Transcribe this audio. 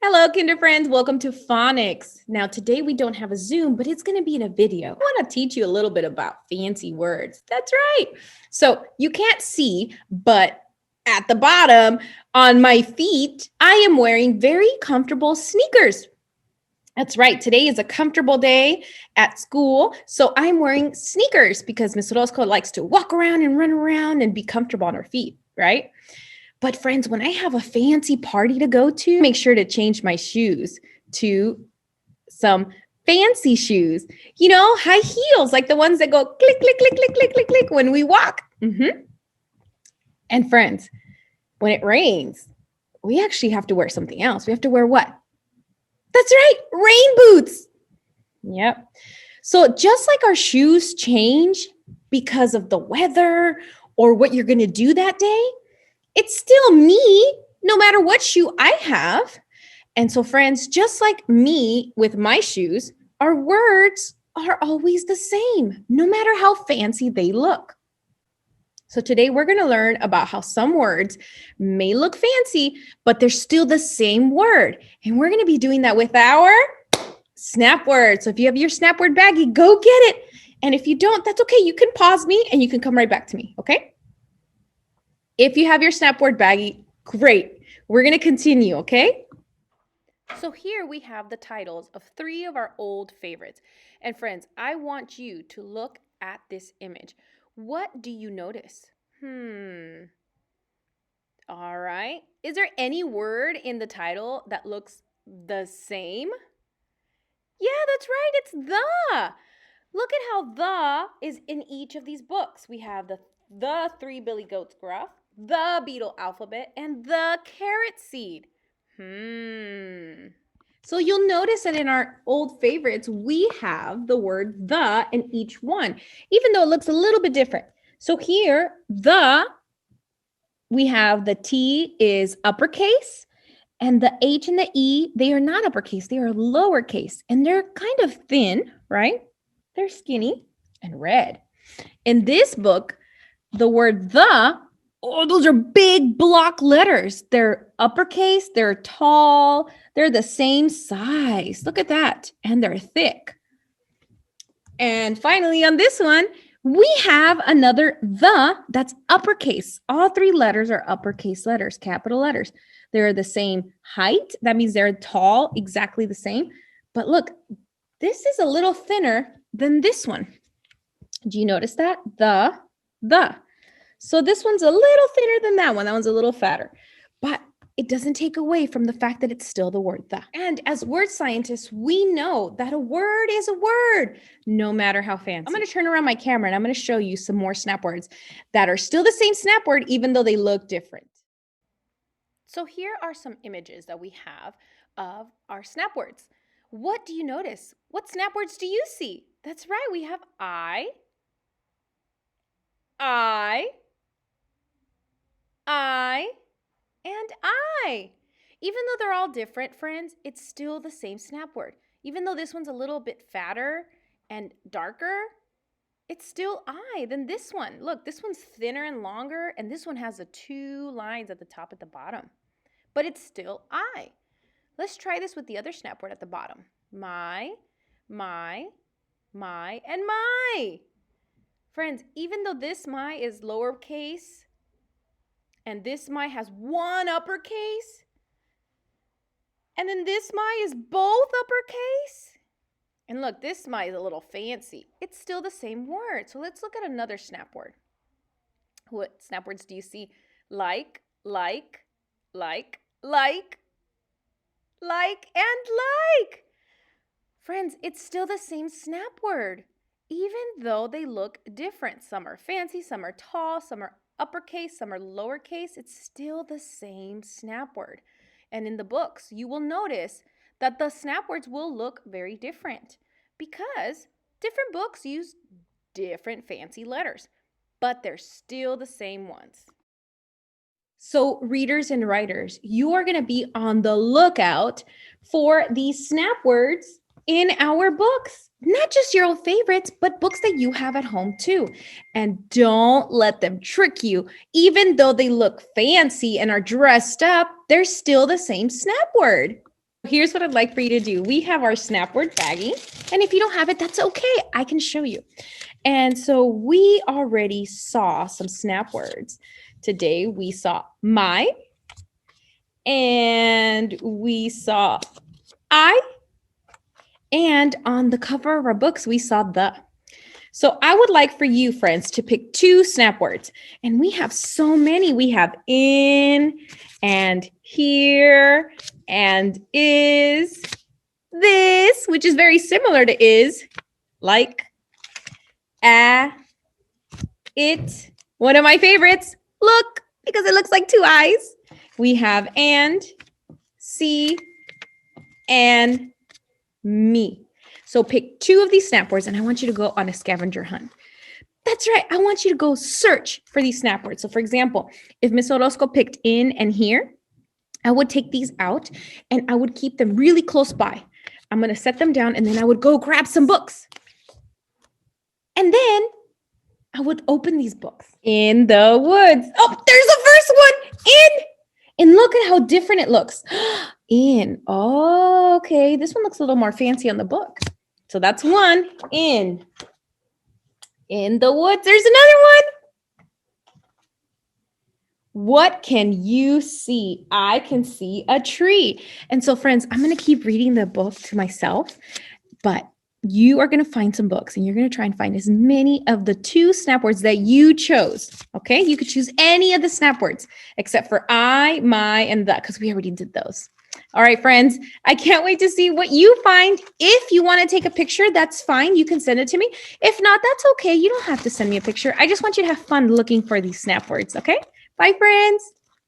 Hello, kinder friends. Welcome to phonics. Now, today we don't have a Zoom, but it's going to be in a video. I want to teach you a little bit about fancy words. That's right. So you can't see, but at the bottom on my feet, I am wearing very comfortable sneakers. That's right. Today is a comfortable day at school. So I'm wearing sneakers because Miss Orozco likes to walk around and run around and be comfortable on her feet, right? But friends, when I have a fancy party to go to, make sure to change my shoes to some fancy shoes. You know, high heels, like the ones that go click, click, click, click, click, click, click when we walk. And friends, when it rains, we actually have to wear something else. We have to wear what? That's right, rain boots. Yep. So just like our shoes change because of the weather or what you're going to do that day, it's still me, no matter what shoe I have. And so, friends, just like me with my shoes, our words are always the same, no matter how fancy they look. So today we're going to learn about how some words may look fancy, but they're still the same word. And we're going to be doing that with our snap word. So if you have your snap word baggie, go get it. And if you don't, that's okay. You can pause me and you can come right back to me, okay? If you have your snap word baggie, great. We're going to continue, okay? So here we have the titles of 3 of our old favorites. And friends, I want you to look at this image. What do you notice? All right. Is there any word in the title that looks the same? Yeah, that's right. It's the. Look at how the is in each of these books. We have the 3 Billy Goats Gruff, the Beetle Alphabet, and the Carrot Seed. So you'll notice that in our old favorites, we have the word the in each one, even though it looks a little bit different. So here, we have the T is uppercase, and the H and the E, they are not uppercase, they are lowercase, and they're kind of thin, right? They're skinny and red. In this book, the word the, those are big block letters. They're uppercase, they're tall, they're the same size. Look at that. And they're thick. And finally, on this one, we have another the that's uppercase. All 3 letters are uppercase letters, capital letters. They're the same height. That means they're tall, exactly the same. But look, this is a little thinner than this one. Do you notice that? The. So this one's a little thinner than that one. That one's a little fatter. But it doesn't take away from the fact that it's still the word the. And as word scientists, we know that a word is a word, no matter how fancy. I'm going to turn around my camera and I'm going to show you some more snap words that are still the same snap word, even though they look different. So here are some images that we have of our snap words. What do you notice? What snap words do you see? That's right. We have I, and I. Even though they're all different, friends, it's still the same snap word. Even though this one's a little bit fatter and darker, it's still I than this one. Look, this one's thinner and longer, and this one has the 2 lines at the top at the bottom. But it's still I. Let's try this with the other snap word at the bottom. My, and my. Friends, even though this my is lowercase and this my has 1 uppercase, and then this my is both uppercase, and look, this my is a little fancy, it's still the same word. So let's look at another snap word. What snap words do you see? Like, and like. Friends, it's still the same snap word, even though they look different. Some are fancy, some are tall, some are uppercase, some are lowercase. It's still the same snap word. And in the books, you will notice that the snap words will look very different because different books use different fancy letters, but they're still the same ones. So readers and writers, you are going to be on the lookout for these snap words in our books. Not just your old favorites, but books that you have at home too. And don't let them trick you. Even though they look fancy and are dressed up, they're still the same snap word. Here's what I'd like for you to do. We have our snap word baggie. And if you don't have it, that's okay. I can show you. And so we already saw some snap words. Today we saw my, and we saw I, and on the cover of our books, we saw the. So I would like for you, friends, to pick 2 snap words. And we have so many. We have in and here and is, this, which is very similar to is, like, it. One of my favorites, look, because it looks like 2 eyes. We have and, see, and me. So pick 2 of these snap words and I want you to go on a scavenger hunt. That's right. I want you to go search for these snap words. So for example, if Miss Orozco picked in and here, I would take these out and I would keep them really close by. I'm going to set them down and then I would go grab some books. And then I would open these books. In the woods. Oh, there's the first one. In. And look at how different it looks. In. Oh, okay. This one looks a little more fancy on the book. So that's one. In the woods. There's another one. What can you see? I can see a tree. And so, friends, I'm going to keep reading the book to myself, but you are going to find some books and you're going to try and find as many of the 2 snap words that you chose. Okay. You could choose any of the snap words except for I, my, and the, because we already did those. All right, friends, I can't wait to see what you find. If you want to take a picture, that's fine. You can send it to me. If not, that's okay. You don't have to send me a picture. I just want you to have fun looking for these snap words. Okay. Bye, friends.